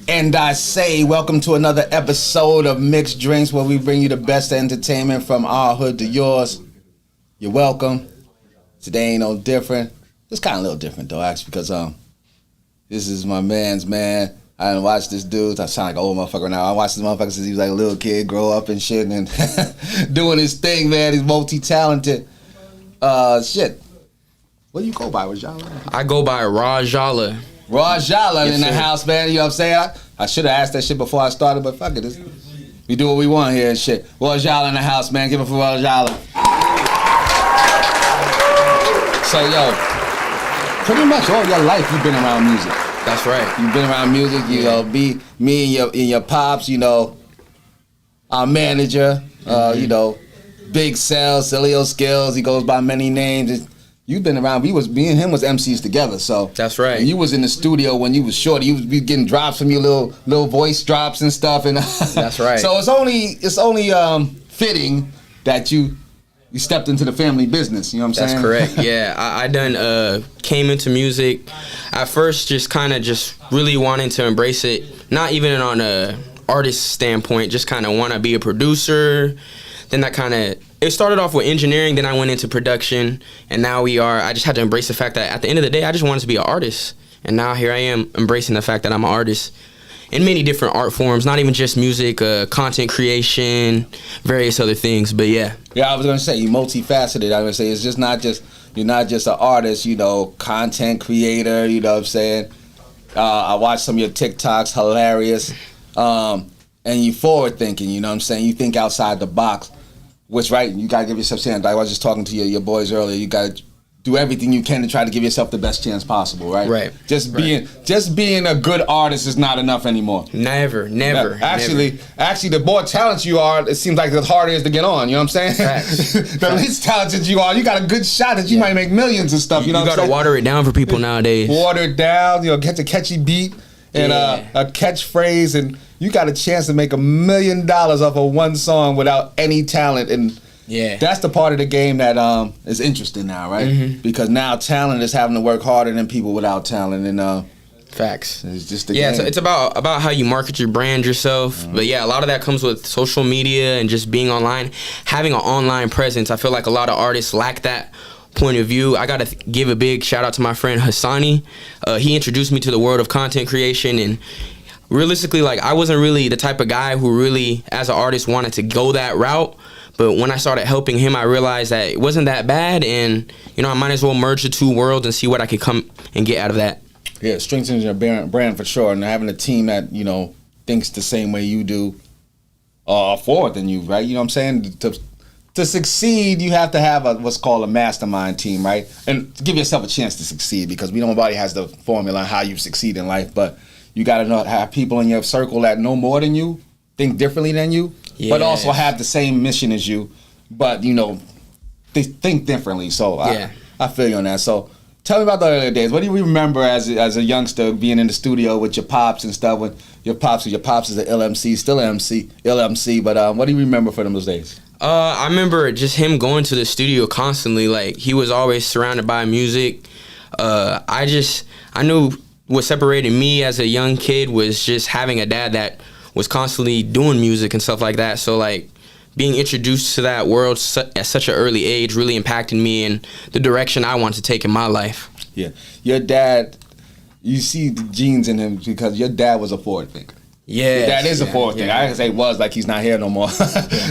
And I say, welcome to another episode of Mixed Drinks, where we bring you the best entertainment from our hood to yours. You're welcome. Today ain't no different. It's kind of a little different though, actually, because this is my man's man. I done watched this dude. I sound like an old motherfucker now. I watched this motherfucker since he was like a little kid, grow up and shit, and doing his thing, man. He's multi-talented. Shit. What do you go by, Rawjalla? I go by Rawjalla. Rawjalla in the house, man. You know what I'm saying? I should have asked that shit before I started, but fuck it. We do what we want here and shit. Rawjalla in the house, man. Give it for Rawjalla. So, yo, pretty much all your life you've been around music. That's right. You've been around music. You know, me and your pops, you know, our manager, you know, Big Sales, Celio Skills. He goes by many names. You've been around. Me and him was MCs together. So that's right. And you was in the studio when you was short. You was getting drops from your little voice drops and stuff. And that's right. So it's only fitting that you stepped into the family business. You know what I'm saying? That's correct. Yeah, I done came into music at first just kind of just really wanting to embrace it. Not even on a artist standpoint. Just kind of want to be a producer. Then that kind of. It started off with engineering, then I went into production, and now I just had to embrace the fact that at the end of the day, I just wanted to be an artist. And now here I am embracing the fact that I'm an artist in many different art forms, not even just music, content creation, various other things, but yeah. Yeah, I was going to say, you're multifaceted. I was going to say, it's just you're not just an artist, you know, content creator, you know what I'm saying? I watched some of your TikToks, hilarious. And you forward thinking, you know what I'm saying? You think outside the box. Which, right, you got to give yourself a chance. I was just talking to your boys earlier. You got to do everything you can to try to give yourself the best chance possible, right? Right. Just being a good artist is not enough anymore. Never. Actually, the more talented you are, it seems like the harder it is to get on. You know what I'm saying? The least talented you are, you got a good shot that you might make millions and stuff. You know what I'm saying? You got to water it down for people nowadays. Water it down, you know, get a catchy beat and a catchphrase, and you got a chance to make $1 million off of one song without any talent. And that's the part of the game that is interesting now, right? Mm-hmm. Because now talent is having to work harder than people without talent. And facts. It's just the game. It's about how you market your brand yourself. Mm-hmm. But yeah, a lot of that comes with social media and just being online, having an online presence. I feel like a lot of artists lack that point of view. I gotta give a big shout out to my friend Hassani. He introduced me to the world of content creation, and realistically, like, I wasn't really the type of guy who really, as an artist, wanted to go that route. But when I started helping him, I realized that it wasn't that bad, and you know, I might as well merge the two worlds and see what I could come and get out of that. Yeah, strengthens your brand for sure, and having a team that, you know, thinks the same way you do, forward than you, right? You know what I'm saying? To succeed, you have to have what's called a mastermind team, right? And give yourself a chance to succeed, because nobody has the formula on how you succeed in life, but you got to have people in your circle that know more than you, think differently than you, but also have the same mission as you, but, you know, they think differently. So I feel you on that. So tell me about the earlier days. What do you remember as a youngster being in the studio with your pops and stuff? When your pops is an LMC, still LMC, but what do you remember from those days? I remember just him going to the studio constantly. Like, he was always surrounded by music. I knew what separated me as a young kid was just having a dad that was constantly doing music and stuff like that. So, like, being introduced to that world at such an early age really impacted me in the direction I want to take in my life. Yeah. Your dad, you see the genes in him because your dad was a forward thinker. Yeah, that is a forward thinker. I can say was, like, he's not here no more.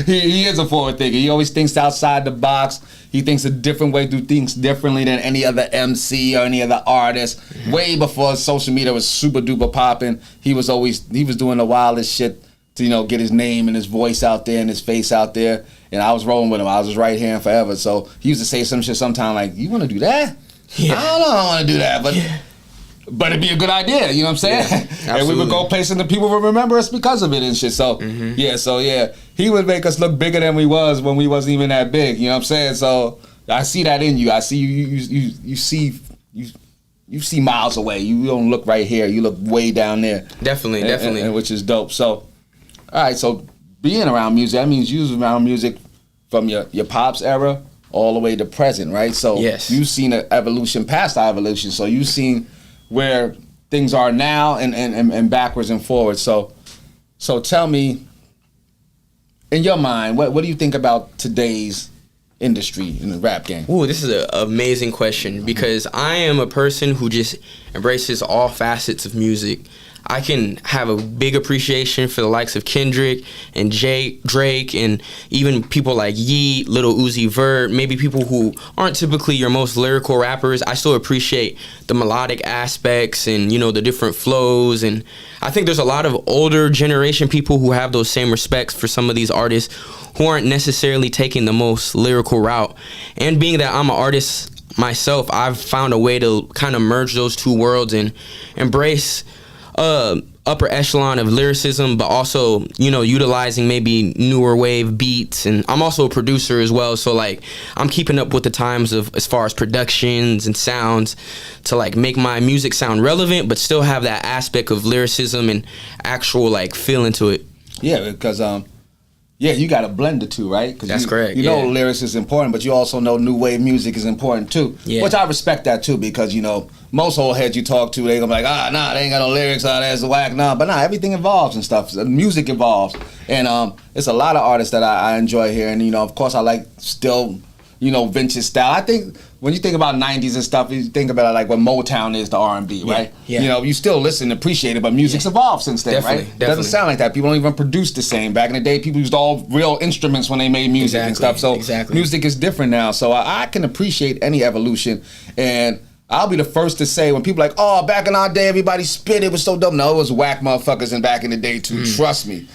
He is a forward thinker. He always thinks outside the box. He thinks a different way, do things differently than any other MC or any other artist. Mm-hmm. Way before social media was super duper popping, he was doing the wildest shit to, you know, get his name and his voice out there and his face out there. And I was rolling with him. I was his right hand forever. So he used to say some shit sometime like, "You want to do that? Yeah. I don't know. I don't want to do that, but." Yeah. But it'd be a good idea, you know what I'm saying? Yeah, and we would go places and the people would remember us because of it and shit. So, he would make us look bigger than we was when we wasn't even that big, you know what I'm saying? So, I see that in you. I see you see miles away. You don't look right here. You look way down there. Definitely. And which is dope. So, all right, so being around music, that means you was around music from your pop's era all the way to present, right? So, yes. You've seen an evolution past our evolution. So, you've seen where things are now and backwards and forwards. So tell me, in your mind, what do you think about today's industry in the rap game? Ooh, this is an amazing question because I am a person who just embraces all facets of music. I can have a big appreciation for the likes of Kendrick and Drake and even people like Yeat, Lil Uzi Vert, maybe people who aren't typically your most lyrical rappers. I still appreciate the melodic aspects and, you know, the different flows. And I think there's a lot of older generation people who have those same respects for some of these artists who aren't necessarily taking the most lyrical route. And being that I'm an artist myself, I've found a way to kind of merge those two worlds and embrace upper echelon of lyricism, but also, you know, utilizing maybe newer wave beats. And I'm also a producer as well, so like I'm keeping up with the times of as far as productions and sounds to like make my music sound relevant but still have that aspect of lyricism and actual like feel into it. Yeah, because you got to blend the two, right? That's correct. You know, lyrics is important, but you also know new wave music is important too. Yeah. Which I respect that too, because, you know, most old heads you talk to, they gonna be like, nah, they ain't got no lyrics, that's whack. Nah, but everything evolves and stuff. Music evolves, and it's a lot of artists that I enjoy hearing. You know, of course, I like still, you know, vintage style. I think when you think about 90s and stuff, you think about it like what Motown is to R&B, right? Yeah. You know, you still listen and appreciate it, but music's evolved since then, Definitely, right? It definitely. doesn't sound like that. People don't even produce the same. Back in the day, people used all real instruments when they made music and stuff. So music is different now. So I can appreciate any evolution, and I'll be the first to say when people are like, oh, back in our day, everybody spit, it was so dope. No, it was whack motherfuckers and back in the day too, trust me.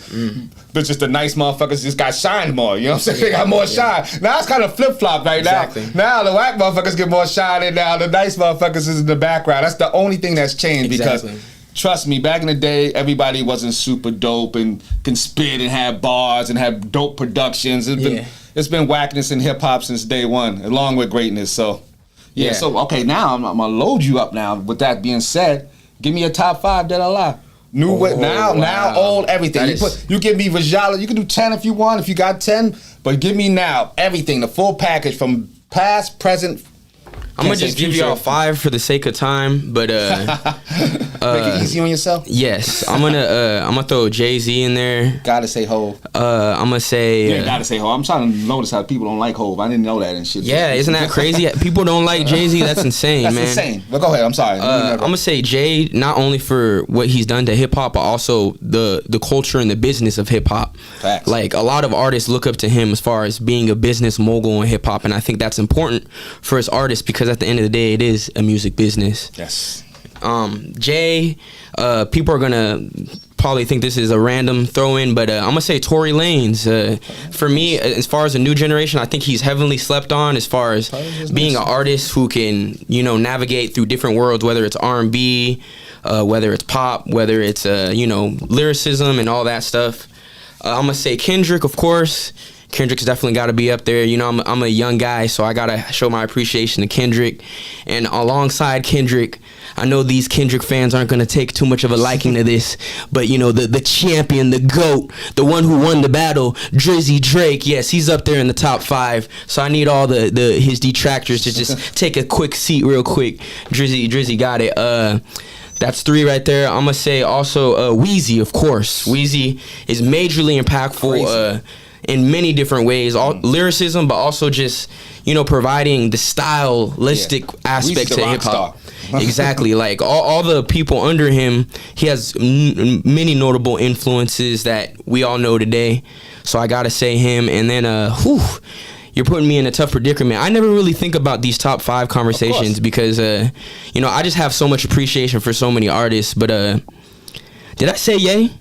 But just the nice motherfuckers just got shined more, you know what I'm saying? They got more shine. Now it's kind of flip-flop right now. Now the whack motherfuckers get more shine, and now the nice motherfuckers is in the background. That's the only thing that's changed because, trust me, back in the day, everybody wasn't super dope and can spit and have bars and have dope productions. It's been whackness in hip-hop since day one, along with greatness, so... Yeah, so, okay, now I'm going to load you up now. With that being said, give me a top 5 Dead or Alive. Now, old, everything. You give me Rawjalla. You can do 10 if you want, if you got 10. But give me now everything, the full package from past, present. I'm going to just give y'all 5 for the sake of time, but... Make it easy on yourself? Yes. I'm gonna throw Jay-Z in there. Gotta say Hov. I'm gonna say... Yeah, gotta say Hov. I'm trying to notice how people don't like Hov. I didn't know that and shit. Yeah, isn't that crazy? People don't like Jay-Z? That's insane, man. That's insane. But go ahead, I'm sorry. I'm gonna say Jay, not only for what he's done to hip-hop, but also the culture and the business of hip-hop. Facts. Like, a lot of artists look up to him as far as being a business mogul in hip-hop, and I think that's important for his artists because at the end of the day, it is a music business. Yes. Jay, people are gonna probably think this is a random throw-in, but I'm gonna say Tory Lanez. For me, as far as a new generation, I think he's heavily slept on as far as being an artist who can, you know, navigate through different worlds, whether it's R&B, whether it's pop, whether it's you know, lyricism and all that stuff. I'm gonna say Kendrick, of course. Kendrick's definitely got to be up there. You know, I'm a young guy, so I got to show my appreciation to Kendrick. And alongside Kendrick, I know these Kendrick fans aren't going to take too much of a liking to this, but, you know, the champion, the GOAT, the one who won the battle, Drizzy Drake, yes, he's up there in the top 5. So I need all his detractors to just take a quick seat real quick. Drizzy got it. That's 3 right there. I'm going to say also Weezy, of course. Weezy is majorly impactful in many different ways, all lyricism, but also just, you know, providing the stylistic aspect to hip hop. Exactly, like all the people under him, he has many notable influences that we all know today. So I gotta say him, and then you're putting me in a tough predicament. I never really think about these top 5 conversations because you know, I just have so much appreciation for so many artists. But did I say Ye?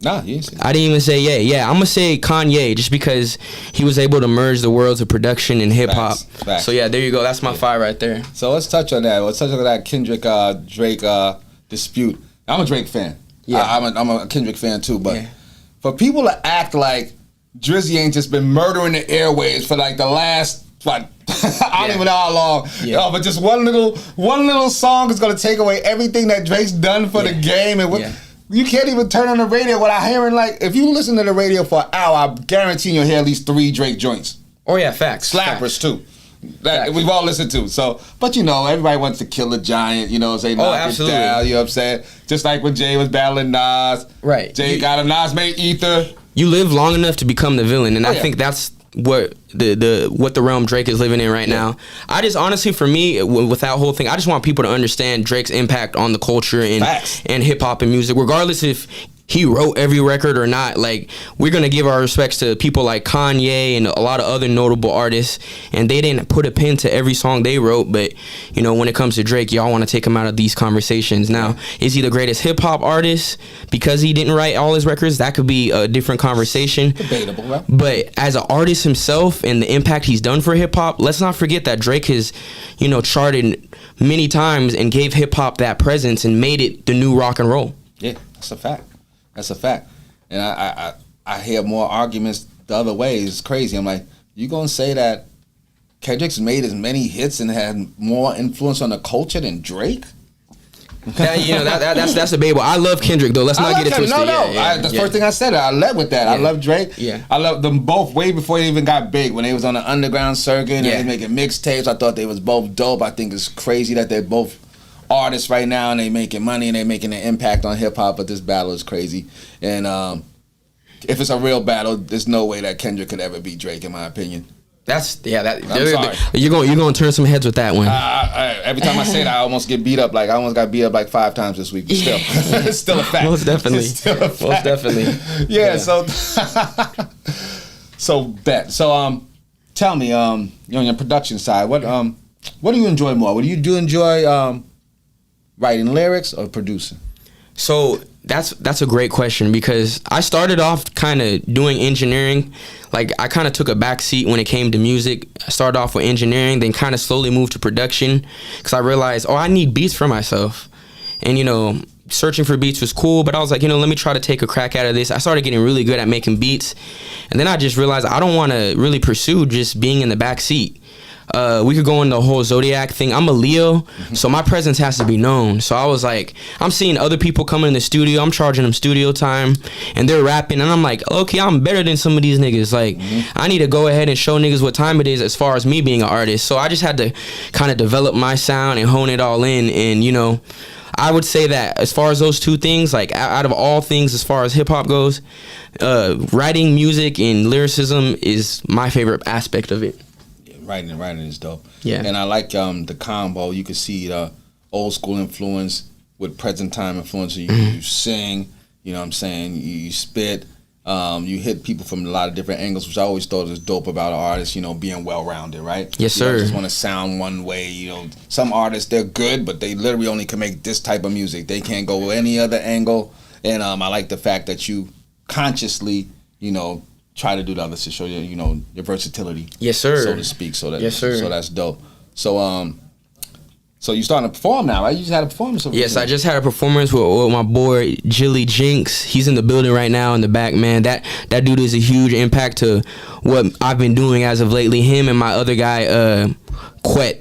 Nah, you didn't say that. I didn't even say Ye. Yeah, I'm gonna say Kanye just because he was able to merge the worlds of production and hip hop. So yeah, there you go. That's my 5 right there. So let's touch on that. Let's touch on that Kendrick Drake dispute. I'm a Drake fan. Yeah, I'm a Kendrick fan too. But for people to act like Drizzy ain't just been murdering the airwaves for like the last I don't even know how long. But just one little song is gonna take away everything that Drake's done for the game and you can't even turn on the radio without hearing, like, if you listen to the radio for an hour, I guarantee you'll hear at least 3 Drake joints. Oh yeah, facts. Slappers too. that we've all listened to. So, but you know, everybody wants to kill a giant. You know, say knock it down. You know what I'm saying? Just like when Jay was battling Nas. Right. Jay got him. Nas made Ether. You live long enough to become the villain, and I think that's what the realm Drake is living in right now. I just honestly, for me, with that whole thing, I just want people to understand Drake's impact on the culture and hip hop and music, regardless if he wrote every record or not. Like, we're gonna give our respects to people like Kanye and a lot of other notable artists, and they didn't put a pen to every song they wrote. But you know, when it comes to Drake, y'all want to take him out of these conversations. Now, is he the greatest hip hop artist because he didn't write all his records? That could be a different conversation. Debatable, right? But as an artist himself and the impact he's done for hip hop, let's not forget that Drake has, you know, charted many times and gave hip hop that presence and made it the new rock and roll. Yeah, that's a fact. That's a fact. And I hear more arguments the other way. It's crazy. I'm like, you gonna say that Kendrick's made as many hits and had more influence on the culture than Drake? That's debatable. I love Kendrick though. Let's not get it twisted. The first thing I said, I led with that. I love Drake. Yeah. I love them both way before they even got big. When they was on the underground circuit and they was making mixtapes, I thought they was both dope. I think it's crazy that they're both artists right now and they making money and they making an impact on hip hop. But this battle is crazy. And if it's a real battle, there's no way that Kendrick could ever beat Drake, in my opinion. I'm sorry. You're gonna turn some heads with that one. Every time I say that, I almost get beat up. Like, I almost got beat up like 5 times this week. But still, it's still a fact. Most definitely. It's still a fact. Most definitely. Yeah. So bet. So tell me, on your production side, what do you enjoy more? Do you enjoy writing lyrics or producing? So that's a great question, because I started off kind of doing engineering. Like, I kind of took a back seat when it came to music. I started off with engineering, then kind of slowly moved to production, because I realized, I need beats for myself. And, you know, searching for beats was cool, but I was like, you know, let me try to take a crack out of this. I started getting really good at making beats, and then I just realized I don't want to really pursue just being in the back seat. We could go in the whole zodiac thing. I'm a Leo, so my presence has to be known. So I was like, I'm seeing other people coming in the studio. I'm charging them studio time, and they're rapping, and I'm like, okay, I'm better than some of these niggas. Like, I need to go ahead and show niggas what time it is as far as me being an artist. So I just had to kind of develop my sound and hone it all in. And, you know, I would say that as far as those two things, like, out of all things as far as hip-hop goes, writing music and lyricism is my favorite aspect of it. Writing is dope. Yeah. And I like the combo. You can see the old school influence with present time influence. You sing, you know what I'm saying, you spit, you hit people from a lot of different angles, which I always thought was dope about an artist, you know, being well-rounded, right? Yes, sir. You don't just want to sound one way, you know. Some artists, they're good, but they literally only can make this type of music. They can't go any other angle. And I like the fact that you consciously, you know, try to do the others to show you, you know, your versatility. Yes, sir. So to speak. So that, yes, sir. So that's dope. So so you starting to perform now, right? You just had a performance. Yes, I just had a performance with my boy Jilly Jinx. He's in the building right now in the back, man. That dude is a huge impact to what I've been doing as of lately. Him and my other guy, Quet.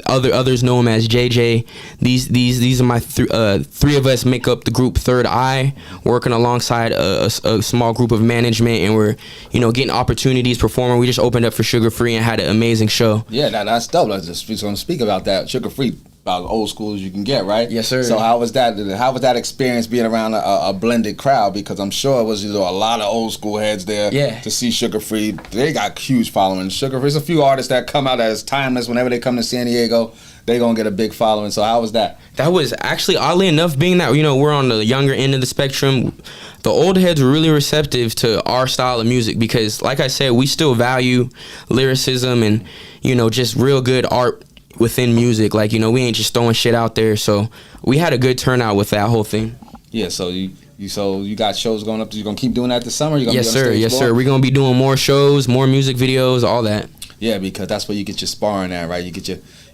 Others know him as JJ. These are my three of us make up the group Third Eye, working alongside a small group of management, and we're, you know, getting opportunities performing. We just opened up for Sugar Free and had an amazing show. Yeah, that's dope. I was just going to speak about that. Sugar Free, about old school as you can get, right? Yes, sir. So how was that experience being around a blended crowd? Because I'm sure it was, you know, a lot of old school heads there. Yeah. To see Sugar Free, they got huge following. Sugar Free, there's a few artists that come out as timeless. Whenever they come to San Diego, they gonna get a big following. So how was that? That was actually, oddly enough, being that, you know, we're on the younger end of the spectrum, the old heads were really receptive to our style of music, because, like I said, we still value lyricism and, you know, just real good art within music. Like, you know, we ain't just throwing shit out there. So we had a good turnout with that whole thing. Yeah, so you got shows going up. You gonna keep doing that this summer? You gonna yes, sir. Yes, sir. We're gonna be doing more shows, more music videos, all that. Yeah, because that's where you get your sparring at, right? You get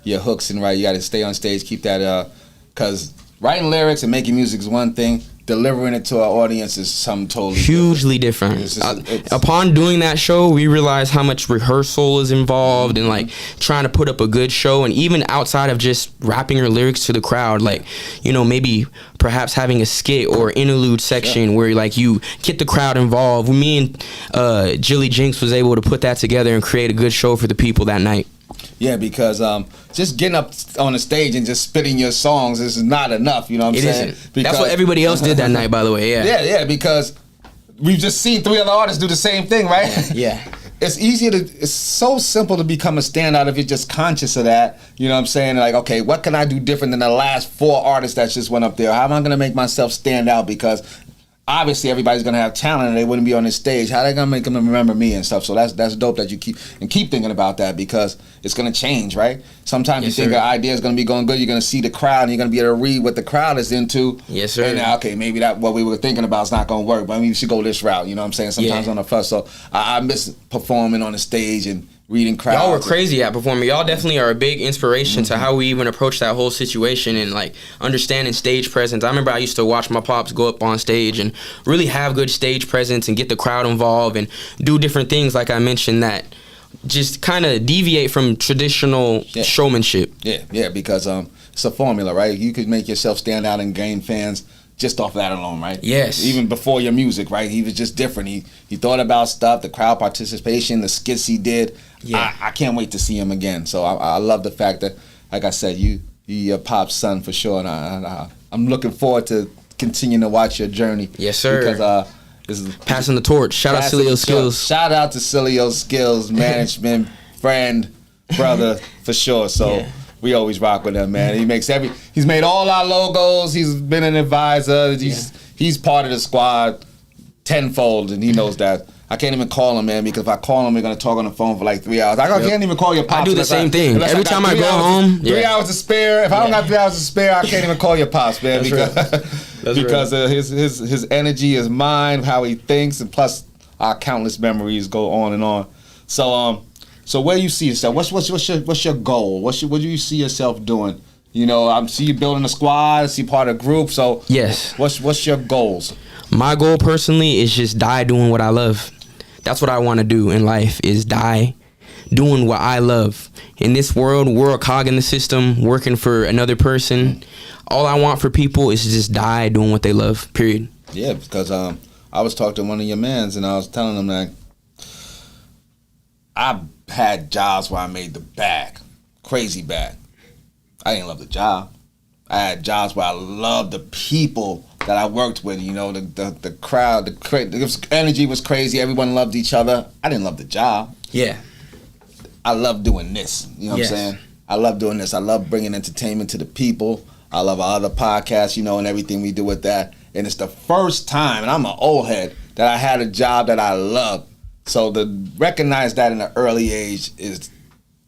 your hooks in, right? You got to stay on stage, keep that. Because writing lyrics and making music is one thing. Delivering it to our audience is something totally hugely different. Upon doing that show, we realized how much rehearsal is involved and, like, trying to put up a good show, and even outside of just rapping your lyrics to the crowd, like, you know, maybe perhaps having a skit or interlude section where, like, you get the crowd involved. Me and Jilly Jinx was able to put that together and create a good show for the people that night. Yeah, because just getting up on the stage and just spitting your songs is not enough. You know what I'm saying? Isn't. That's what everybody else did that night, by the way. Yeah. Yeah, because we've just seen 3 other artists do the same thing, right? Yeah. It's so simple to become a standout if you're just conscious of that. You know what I'm saying? Like, okay, what can I do different than the last 4 artists that just went up there? How am I going to make myself stand out? Because obviously everybody's going to have talent and they wouldn't be on this stage. How are they going to make them remember me and stuff? So that's dope that you keep thinking about that, because it's going to change, right? Sometimes you think an idea is going to be going good. You're going to see the crowd and you're going to be able to read what the crowd is into. Yes, sir. And okay, maybe that what we were thinking about is not going to work, but maybe we should go this route. You know what I'm saying? Sometimes on the first. So I miss performing on the stage and reading crowds. Y'all were crazy at performing. Y'all definitely are a big inspiration to how we even approach that whole situation and like understanding stage presence. I remember I used to watch my pops go up on stage and really have good stage presence and get the crowd involved and do different things, like I mentioned, that just kind of deviate from traditional showmanship. Yeah, because it's a formula, right? You could make yourself stand out and gain fans just off that alone, right? Yes. Even before your music, right? He was just different. He thought about stuff, the crowd participation, the skits he did. Yeah. I can't wait to see him again. So I love the fact that, like I said, you your pop's son for sure, and I'm looking forward to continuing to watch your journey. Yes, sir. Because this is passing the torch. Shout out Cilio Skills. Shout out to Cilio Skills, management, friend, brother, for sure. So we always rock with him, man. He's made all our logos. He's been an advisor. He's part of the squad tenfold, and he knows that. I can't even call him, man, because if I call him, we're going to talk on the phone for like 3 hours. I can't even call your pops. I do the same thing. Every time I go home. 3 hours to spare. If I don't got 3 hours to spare, I can't even call your pops, man, because his energy, his mind, how he thinks, and plus our countless memories go on and on. So where you see yourself? What's your goal? What do you see yourself doing? You know, I see you building a squad. I see part of a group. So yes, what's your goals? My goal personally is just die doing what I love. That's what I want to do in life, is die doing what I love. In this world, we're a cog in the system, working for another person. All I want for people is to just die doing what they love, period. Yeah, because I was talking to one of your mans, and I was telling him that I had jobs where I made the bag, crazy bag. I didn't love the job. I had jobs where I loved the people that I worked with. You know, the crowd, the energy was crazy. Everyone loved each other. I didn't love the job. Yeah. I love doing this. You know what I'm saying? I love doing this. I love bringing entertainment to the people. I love our other podcasts, you know, and everything we do with that. And it's the first time, and I'm an old head, that I had a job that I loved. So to recognize that in an early age is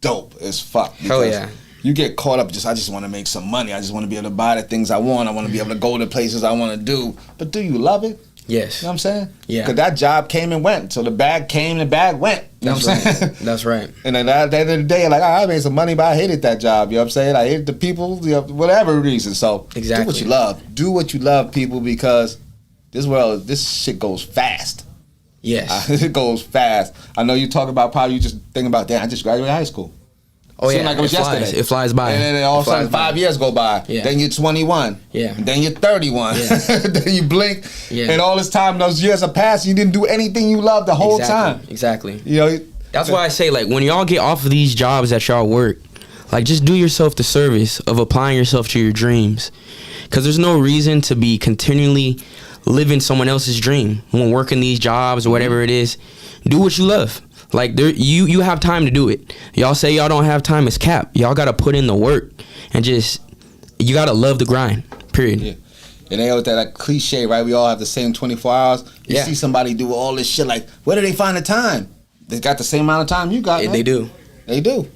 dope as fuck. Hell yeah. You get caught up I just want to make some money. I just want to be able to buy the things I want. I want to be able to go to places I want to do. But do you love it? Yes. You know what I'm saying? Yeah. Because that job came and went. So the bag came, the bag went. You know what I'm saying? That's right. And then at the end of the day, like, I made some money, but I hated that job. You know what I'm saying? I hated the people, whatever reason. So exactly. Do what you love. Do what you love, people, because this shit goes fast. Yes. It goes fast. I know you talk about probably you just think about, damn, I just graduated high school. Oh, yeah. Like it was yesterday. It flies by. And then all of a sudden 5 years go by. Yeah. Then you're 21. Yeah. And then you're 31. Yeah. Then you blink. Yeah. And all this time, those years have passed. You didn't do anything you loved the whole time. Exactly. You know. That's why I say, like, when y'all get off of these jobs that y'all work, like, just do yourself the service of applying yourself to your dreams. Because there's no reason to be continually living someone else's dream when working these jobs or whatever it is. Do what you love. Like, you have time to do it. Y'all say y'all don't have time, it's cap. Y'all got to put in the work and you got to love the grind, period. Yeah. And they always that cliche, right? We all have the same 24 hours. You see somebody do all this shit, like, where do they find the time? They got the same amount of time you got, man. They do. They do.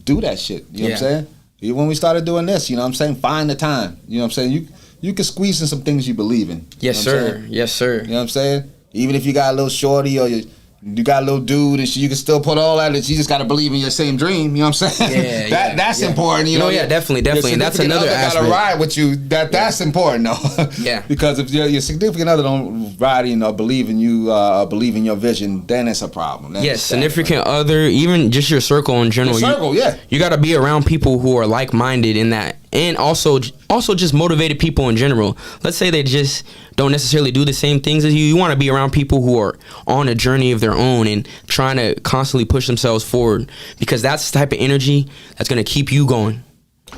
Do that shit. You know what I'm saying? When we started doing this, you know what I'm saying? Find the time. You know what I'm saying? You can squeeze in some things you believe in. Yes, sir. Yes, sir. You know what I'm saying? Even if you got a little shorty or you got a little dude and you can still put all that, and you just got to believe in your same dream. You know what I'm saying? That's important. You know, definitely. And that's another aspect. Got to ride with you. That's important, though. Yeah. Because if your significant other don't ride in or believe in you, believe in your vision, then it's a problem. Yes, significant other, even just your circle in general. Your circle, you got to be around people who are like-minded in and also just motivated people in general. Let's say they just don't necessarily do the same things as you. You want to be around people who are on a journey of their own and trying to constantly push themselves forward, because that's the type of energy that's going to keep you going.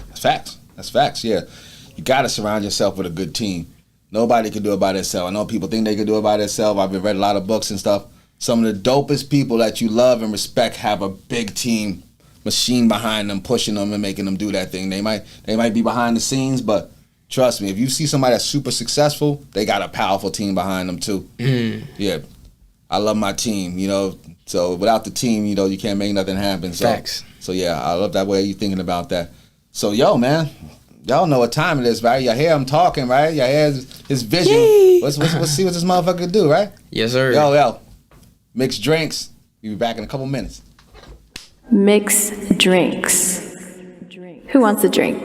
That's facts. That's facts, yeah. You got to surround yourself with a good team. Nobody can do it by themselves. I know people think they can do it by themselves. I've read a lot of books and stuff. Some of the dopest people that you love and respect have a big team machine behind them, pushing them and making them do that thing. They might be behind the scenes, but trust me, if you see somebody that's super successful, they got a powerful team behind them too. Yeah, I love my team, you know. So without the team, you know, you can't make nothing happen. So, Facts. So yeah, I love that way you thinking about that. So yo, man, y'all know what time it is, right? Y'all hear him talking, right? Y'all hear his vision. Yay. Let's see what this motherfucker can do, right? Yes, sir. Yo, Mix Drinks. We'll be back in a couple minutes. Mix drinks. Who wants a drink?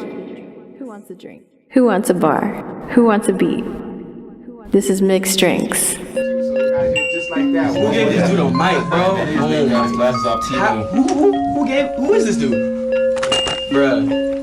Who wants a drink? Who wants a bar? Who wants a beat? This is Mix Drinks. Just like that. Who gave this dude a mic, bro? Who is this dude? Bruh.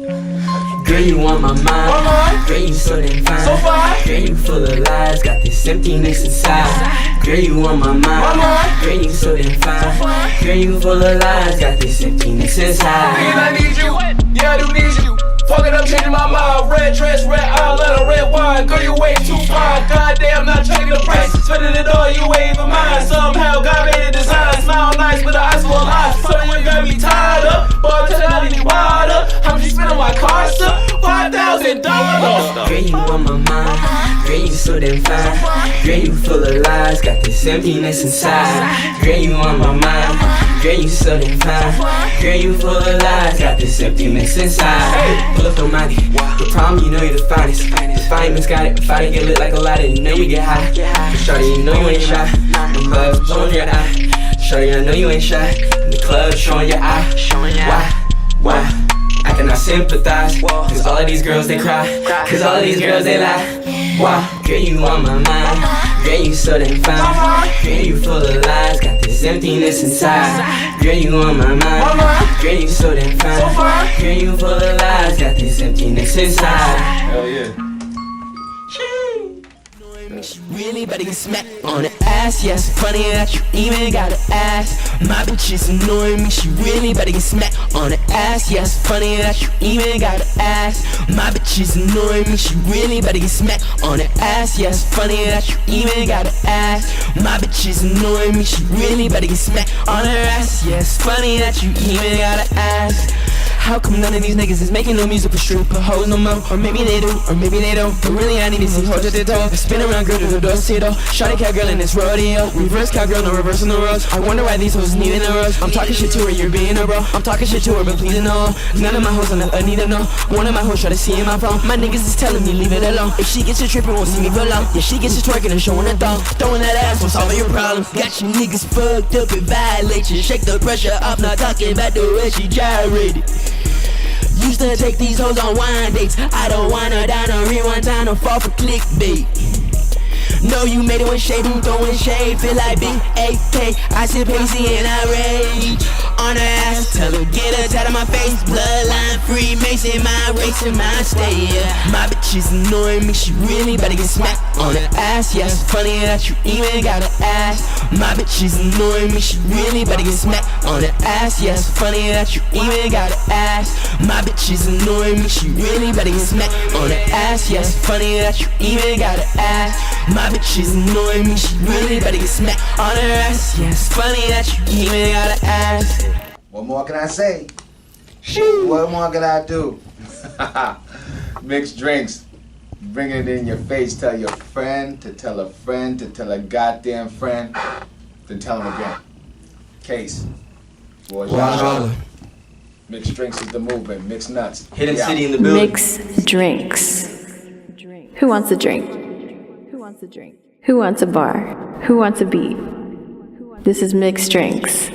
Girl, you on my mind. Girl, you so damn fine. Girl, you full of lies. Got this emptiness inside. Girl, you on my mind. Girl, you so damn fine. Girl, you full of lies. Got this emptiness inside. I need you. Yeah, I do need you. Fucking up, changing my mind. Red dress, red eyeliner, red wine. Girl, you way too fine. Goddamn, not checking the price. Spending it all, you ain't even mine. Somehow, God made a design. Smile nice, but the eyes full of lies. So you got me tied up. Bartender, I need water. How much you spend on my car, sir? $5,000. Girl, you on my mind. Girl, you so damn fine. Girl, you full of lies. Got this emptiness inside. Girl, you on my mind. Girl, you so damn fine. Girl, you full of lies. Got this emptiness inside. Pull up the money. The problem, you know you're the finest. The fireman's got it. If I didn't get lit like a lot, you know you get high. Shawty, you know you ain't shy. The club's blowing your eye. Shawty, I know you ain't shy. The club's showing your eye. Why? I cannot sympathize. Cause all of these girls they cry. Cause all of these girls they lie. Why? Girl, you on my mind. Girl, you so damn fine. Girl, you full of lies. Got this emptiness inside. Girl, you on my mind. Girl, you so damn fine. Girl, you full of lies. Got this emptiness inside. Hell yeah. She really better get smacked on the ass. Yes, funny that you even gotta ask. My bitch is annoying me. She really better get smacked on the ass. Yes, funny that you even gotta ask. My bitch is annoying me. She really better get smacked on the ass. Yes, funny that you even gotta ask. My bitch is annoying me. She really better get smacked on her ass. Yes, funny that you even gotta ask. How come none of these niggas is making no music for stripper hoes no more? Or maybe they do, or maybe they don't. But really I need to see hoes at the door. Spin around girl to the door, see though. Shawty cowgirl in this rodeo. Reverse cowgirl, no reversing the roles. I wonder why these hoes needing a rose. I'm talking shit to her, you're being a bro. I'm talking shit to her, but please no. None of my hoes on the need to know. One of my hoes try to see in my phone. My niggas is telling me leave it alone. If she gets a trippin', won't see me for long. Yeah, she gets to twerking and showing her thong. Throwing that ass won't solve your problems. Got you niggas fucked up and violation. Shake the pressure off, not talking about the way she gyrated. Used to take these hoes on wine dates. I don't wanna down or rewind time to fall for clickbait. No, you made it with shade, who throwing shade. Feel like Big AK, I sip hazy and I rage. On her ass, tell her get her out of my face. Bloodline free, Mason, my race and my stay. My bitch is annoying me, she really better get smacked on her ass. Yes, funny that you even gotta ask. My bitch is annoying me, she really better get smacked on her ass. Yes, funny that you even gotta ask. My bitch is annoying me, she really better get smacked on her ass. Yes, funny that you even gotta ask. My bitch is annoying me, she really better get smacked on her ass. Yes, funny that you even gotta ask. What more can I say? What more can I do? Mixed drinks. Bring it in your face. Tell your friend to tell a friend to tell a goddamn friend. Then tell him again. Case. Rawjalla. Mixed drinks is the movement. Mixed nuts. Hidden City in the building. Mix drinks. Who wants a drink? Who wants a drink? Who wants a bar? Who wants a beat? This is Mix Drinks.